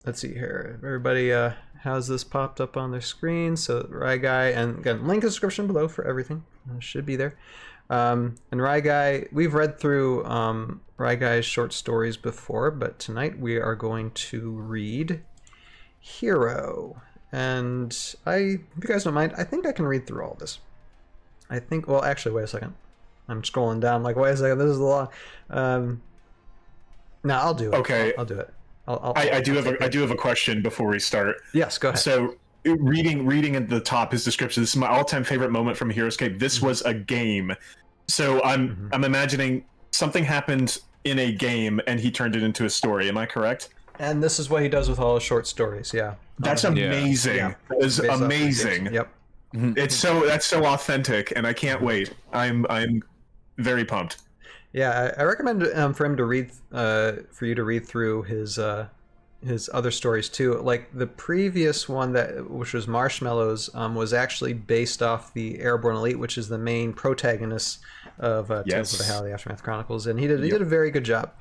let's see here. Everybody has this popped up on their screen. So Ryguy, and again, link in the description below for everything. Should be there. And Ryguy, we've read through Ryguy's short stories before, but tonight we are going to read Hero. And if you guys don't mind, I think I can read through all this. I think, well, actually, wait a second. I'm scrolling down like, wait a second, this is the law. No, I'll do it. Okay. I'll do it. I do have a question before we start. Yes, go ahead. So reading at the top his description, this is my all-time favorite moment from Heroscape. This was a game. So I'm imagining something happened in a game and he turned it into a story. Am I correct? And this is what he does with all his short stories. Yeah. That's amazing. Yeah. That is amazing. Yep. That's so authentic, and I can't wait. I'm very pumped. Yeah, I recommend for him to read, for you to read through his other stories too. Like the previous one which was Marshmallows, was actually based off the Airborne Elite, which is the main protagonist of Tales of the Halley Aftermath Chronicles, and he did a very good job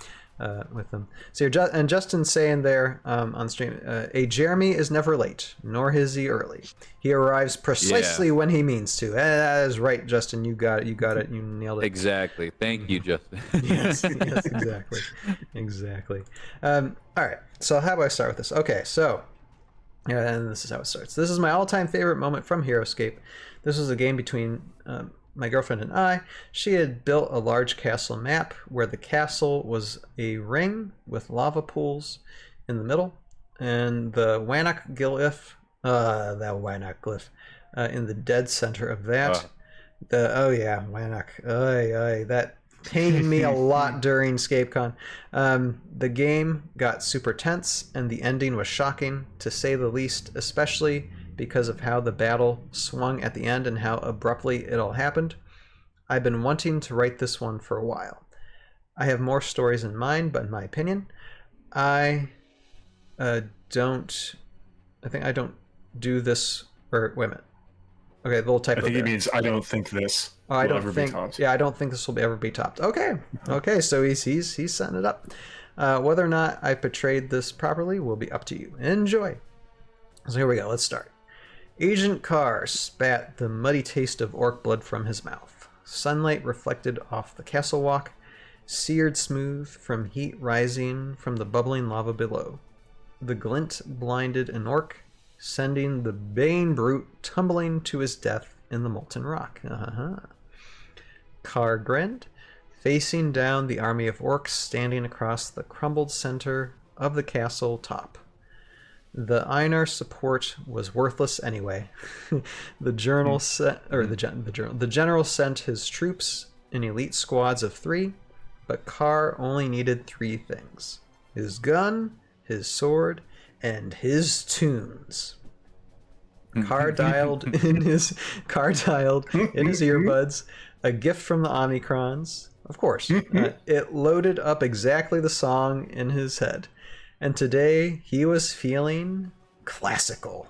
with them. So and Justin's saying there on stream, a Jeremy is never late, nor is he early. He arrives precisely when he means to. That is right, Justin. You got it. You nailed it. Exactly. Thank you, Justin. yes, exactly. All right. So how do I start with this? Okay, so and this is how it starts. This is my all-time favorite moment from Heroscape. This was a game between my girlfriend and I. She had built a large castle map where the castle was a ring with lava pools in the middle, and the Wannock glyph, in the dead center of that. Wannock. That pained me a lot during ScapeCon. The game got super tense, and the ending was shocking, to say the least, especially because of how the battle swung at the end and how abruptly it all happened. I've been wanting to write this one for a while. I have more stories in mind, but in my opinion, I don't do this, or wait a minute. Okay, the little typo. I think it means I don't think this will ever be topped. Yeah, I don't think this will ever be topped. Okay, so he's setting it up. Whether or not I portrayed this properly will be up to you. Enjoy. So here we go. Let's start. Agent Carr spat the muddy taste of orc blood from his mouth. Sunlight reflected off the castle walk, seared smooth from heat rising from the bubbling lava below. The glint blinded an orc, sending the baying brute tumbling to his death in the molten rock. Carr grinned, facing down the army of orcs standing across the crumbled center of the castle top. The Einar support was worthless anyway. The general sent his troops in elite squads of 3, but Carr only needed 3 things: his gun, his sword, and his tunes. Carr dialed in his earbuds a gift from the Omicrons. Of course, it loaded up exactly the song in his head. And today he was feeling classical.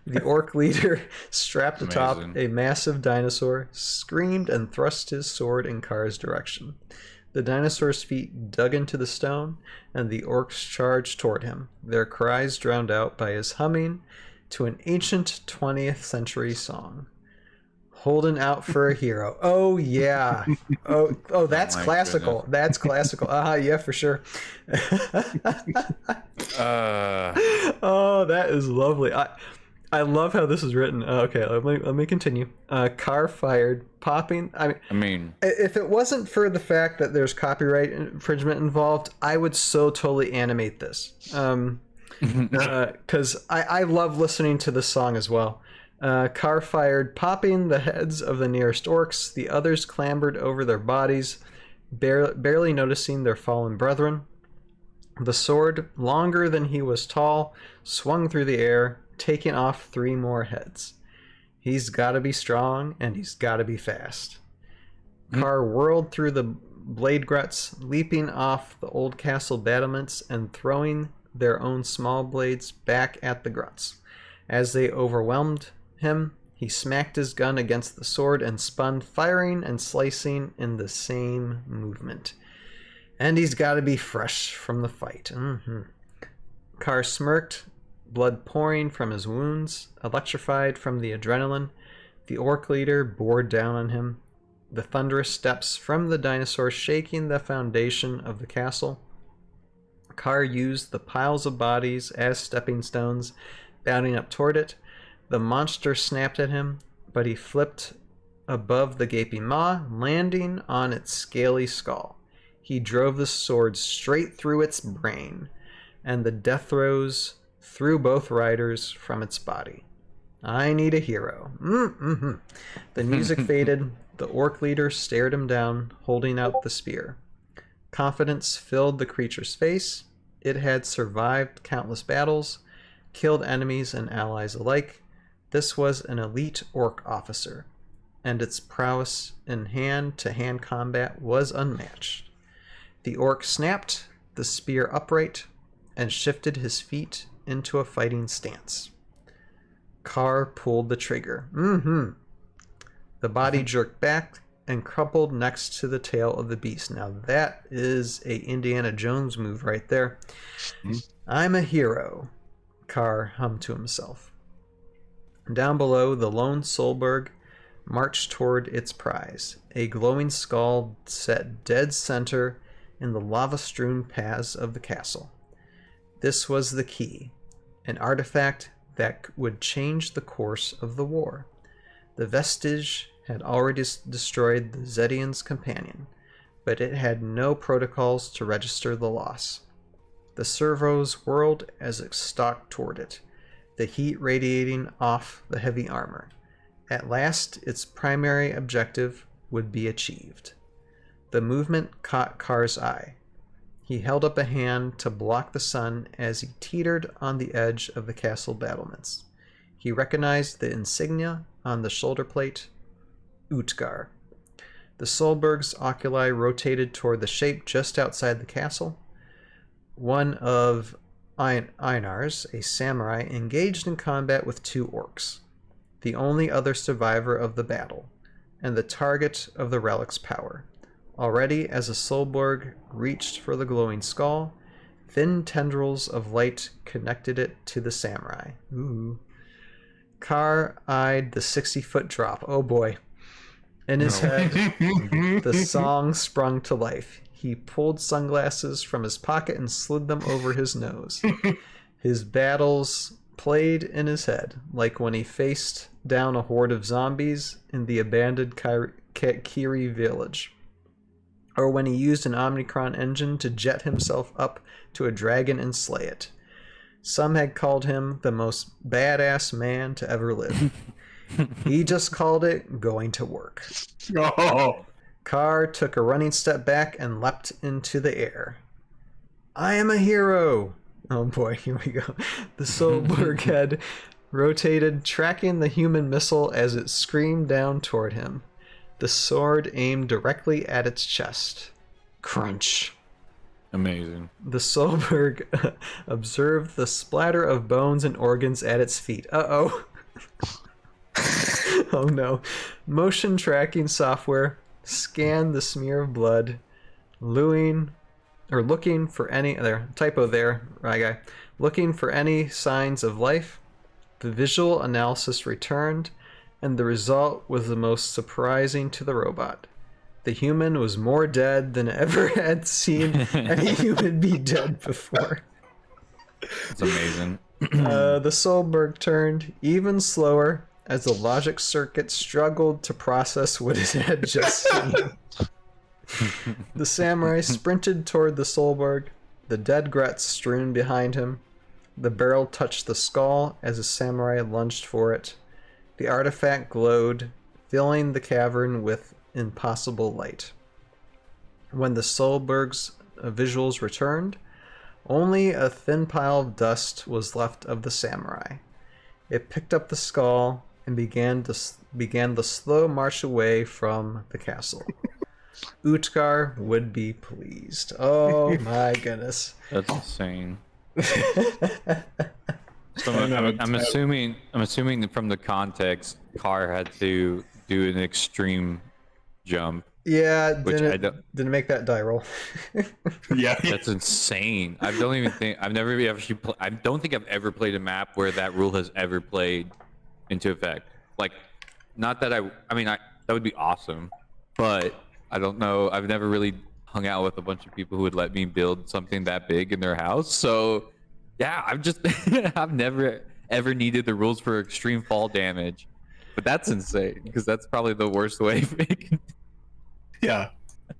The orc leader, strapped atop a massive dinosaur, screamed and thrust his sword in Carr's direction. The dinosaur's feet dug into the stone, and the orcs charged toward him, their cries drowned out by his humming to an ancient 20th century song. Holding out for a hero. Oh yeah. Oh, that's classical. Goodness. That's classical. Yeah, for sure. Oh, that is lovely. I love how this is written. Okay, let me continue. Carr fired, popping. I mean, if it wasn't for the fact that there's copyright infringement involved, I would so totally animate this. Because I love listening to this song as well. Carr fired, popping the heads of the nearest orcs. The others clambered over their bodies, barely noticing their fallen brethren. The sword, longer than he was tall, swung through the air, taking off 3 more heads. He's got to be strong, and he's got to be fast. Carr whirled through the blade gruts, leaping off the old castle battlements and throwing their own small blades back at the gruts. As they overwhelmed him, he smacked his gun against the sword and spun, firing and slicing in the same movement. And he's got to be fresh from the fight. Carr smirked, blood pouring from his wounds, electrified from the adrenaline. The orc leader bore down on him, the thunderous steps from the dinosaur shaking the foundation of the castle. Carr used the piles of bodies as stepping stones, bounding up toward it. The monster snapped at him, but he flipped above the gaping maw, landing on its scaly skull. He drove the sword straight through its brain, and the death throes threw both riders from its body. I need a hero. The music faded. The orc leader stared him down, holding out the spear. Confidence filled the creature's face. It had survived countless battles, killed enemies and allies alike. This was an elite orc officer, and its prowess in hand-to-hand combat was unmatched. The orc snapped the spear upright and shifted his feet into a fighting stance. Carr pulled the trigger. The body jerked back and crumpled next to the tail of the beast. Now that is a Indiana Jones move right there. I'm a hero, Carr hummed to himself. Down below, the lone Solberg marched toward its prize, a glowing skull set dead center in the lava-strewn paths of the castle. This was the key, an artifact that would change the course of the war. The vestige had already destroyed the Zedian's companion, but it had no protocols to register the loss. The servos whirled as it stalked toward it, the heat radiating off the heavy armor. At last, its primary objective would be achieved. The movement caught Carr's eye. He held up a hand to block the sun as he teetered on the edge of the castle battlements. He recognized the insignia on the shoulder plate, Utgar. The Solberg's oculi rotated toward the shape just outside the castle. One of Einar's, a samurai, engaged in combat with two orcs, the only other survivor of the battle, and the target of the relic's power. Already, as the Solberg reached for the glowing skull, thin tendrils of light connected it to the samurai. Carr eyed the 60-foot drop. Oh boy. In his head, the song sprung to life. He pulled sunglasses from his pocket and slid them over his nose. His battles played in his head, like when he faced down a horde of zombies in the abandoned Kiri village, or when he used an Omnicron engine to jet himself up to a dragon and slay it. Some had called him the most badass man to ever live. He just called it going to work. Carr took a running step back and leapt into the air. I am a hero! Oh boy, here we go. The Solberg head rotated, tracking the human missile as it screamed down toward him. The sword aimed directly at its chest. Crunch. Amazing. The Solberg observed the splatter of bones and organs at its feet. Uh-oh. Oh no. Motion tracking software scanned the smear of blood, looking for any typo there, right guy. Looking for any signs of life. The visual analysis returned, and the result was the most surprising to the robot. The human was more dead than ever had seen any human be dead before. It's amazing. The Solberg turned even slower as the logic circuit struggled to process what it had just seen. The samurai sprinted toward the Solberg, the dead Gretz strewn behind him. The barrel touched the skull as the samurai lunged for it. The artifact glowed, filling the cavern with impossible light. When the Solberg's visuals returned, only a thin pile of dust was left of the samurai. It picked up the skull and began the slow march away from the castle. Utgar would be pleased. Oh my goodness. That's insane. So I'm assuming that from the context, Carr had to do an extreme jump Yeah, Which didn't make that die roll. Yeah. That's insane. I don't even think I've never actually. I don't think I've ever played a map where that rule has ever played into effect. Like, not that I mean, that would be awesome, but I don't know. I've never really hung out with a bunch of people who would let me build something that big in their house. So, yeah, I've never ever needed the rules for extreme fall damage. But that's insane because that's probably the worst way of making. Yeah.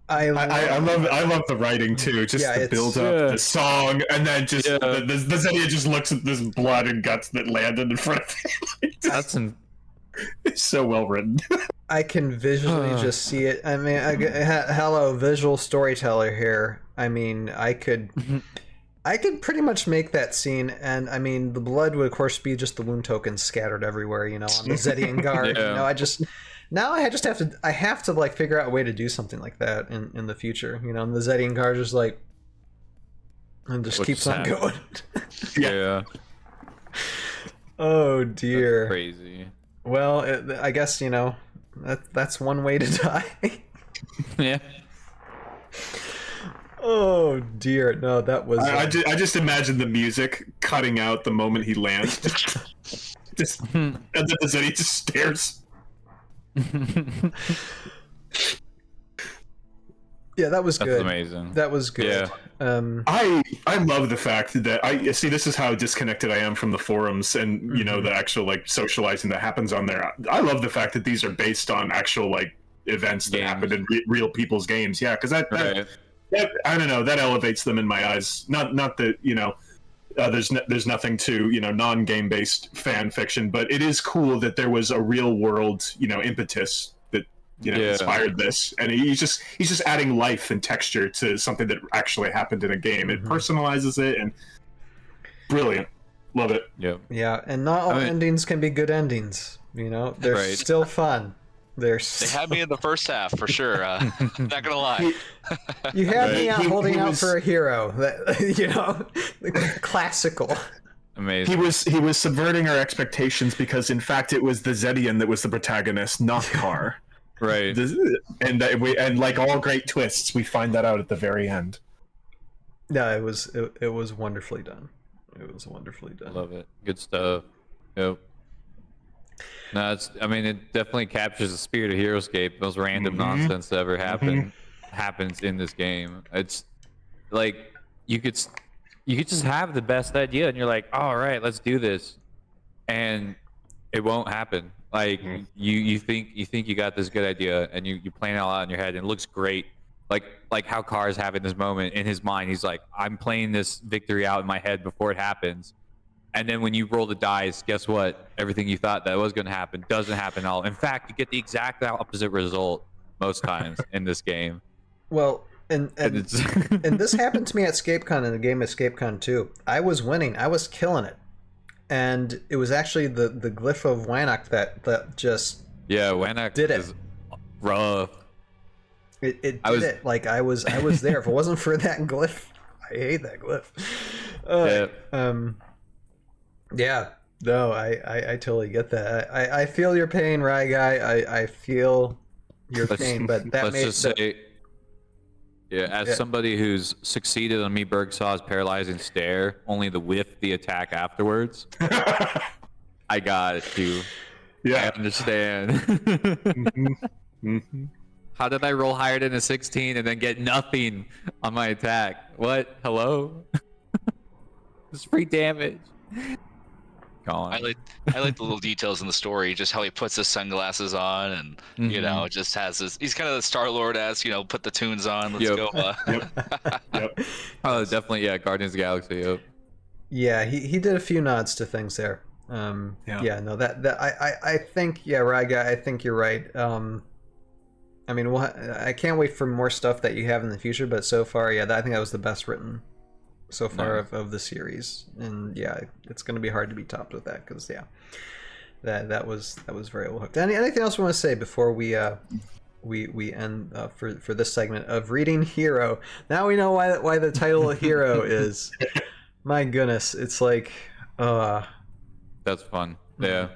I love the writing too. Just the build up, the song, and then just the Zenia just looks at this blood and guts that landed in front of him. It's so well written. I can visually just see it. I mean, hello, visual storyteller here. I mean, I could pretty much make that scene, and I mean, the blood would of course be just the wound tokens scattered everywhere, on the Zedian guard. I have to like figure out a way to do something like that in the future. And the Zedian guard just like, and just keeps on going. Yeah. Oh dear. That's crazy. Well, I guess that's one way to die. Yeah. Oh dear, no, that was. I just imagine the music cutting out the moment he lands, and then the Zeddy just stares. Yeah, that was good. That's amazing. That was good. Yeah. I love the fact that I see. This is how disconnected I am from the forums and the actual like socializing that happens on there. I love the fact that these are based on actual like events that happened in real people's games. Yeah, because that I don't know, that elevates them in my eyes. Not that there's nothing to non-game based fan fiction, but it is cool that there was a real world impetus that inspired this, and he's just adding life and texture to something that actually happened in a game. It personalizes it, and brilliant. Love it. Yeah, and not all endings can be good endings. They're still fun. They had me in the first half for sure. Not gonna lie. You had me out holding out for a hero. That classical. Amazing. He was subverting our expectations because in fact it was the Zedian that was the protagonist, not Carr. Right. And like all great twists, we find that out at the very end. Yeah, it was wonderfully done. It was wonderfully done. Love it. Good stuff. Yep. No, it definitely captures the spirit of Heroscape. Those random nonsense that ever happens in this game. It's like you could just have the best idea, and you're like, all right, let's do this, and it won't happen. Like you think you got this good idea, and you plan it all out in your head, and it looks great. Like how Carr's having this moment in his mind. He's like, I'm playing this victory out in my head before it happens. And then when you roll the dice, guess what? Everything you thought that was going to happen doesn't happen at all. In fact, you get the exact opposite result most times in this game. Well, and this happened to me at EscapeCon, in the game EscapeCon 2. I was winning. I was killing it. And it was actually the glyph of Wannock that just Wannock did it. Is rough. It did it. Like I was there. If it wasn't for that glyph, I hate that glyph. Yeah, no, I totally get that. I feel your pain, ryguy. I feel your pain, but that as somebody who's succeeded on me Bergsaw's paralyzing stare, only to whiff the attack afterwards, I got it too. Yeah, I understand. How did I roll higher than a 16 and then get nothing on my attack? What? Hello? It's free damage. I like the little details in the story, just how he puts his sunglasses on, and just has his. He's kind of the Star-Lord-esque, put the tunes on. Let's go. Yep. Oh, definitely, yeah. Guardians of the Galaxy. Yep. Yeah, he did a few nods to things there. I think ryguy, I think you're right. I can't wait for more stuff that you have in the future, but so far, I think that was the best written so far of the series, and it's going to be hard to be topped with that, because that was very well hooked. Anything else we want to say before we end for this segment of reading Hero? Now we know why the title of Hero is. My goodness, it's like that's fun. Yeah.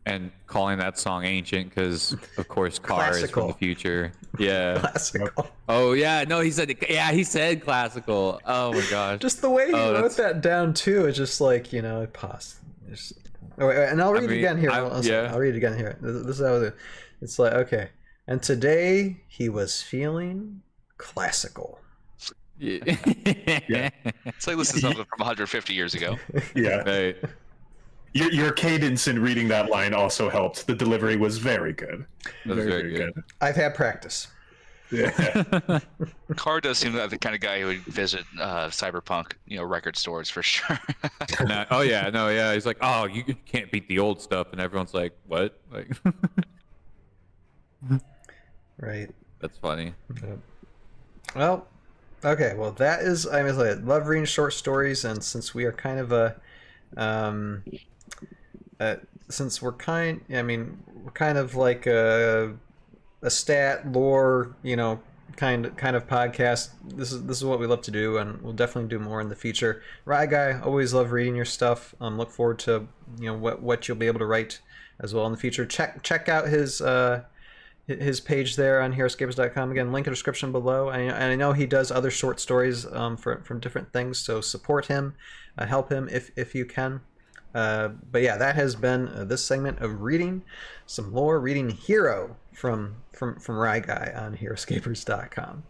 and calling that song ancient because, of course, car is from the future. Yeah. Classical. Oh yeah, no, he said classical. Oh my gosh. Just the way he wrote that down too is just like, pause. And I'll read it again here. I'll read it again here. This is how it's like, okay. And today he was feeling classical. Yeah. It's like this is something from 150 years ago. Yeah. Right. Your cadence in reading that line also helped. The delivery was very good. That was very good. I've had practice. Yeah. Carr does seem like the kind of guy who would visit cyberpunk, record stores for sure. He's like, oh, you can't beat the old stuff, and everyone's like, what? Like, right. That's funny. Well, okay. Well, that is. I love reading short stories, and since we are kind of a, we're kind of like a stat lore, kind of podcast. This is what we love to do, and we'll definitely do more in the future. Ryguy, always love reading your stuff. Look forward to what you'll be able to write as well in the future. Check out his page there on heroscapers.com. Again, link in the description below. And I know he does other short stories from different things, so support him, help him if you can. But yeah, that has been this segment of reading some lore, reading Hero from Ryguy on heroscapers.com.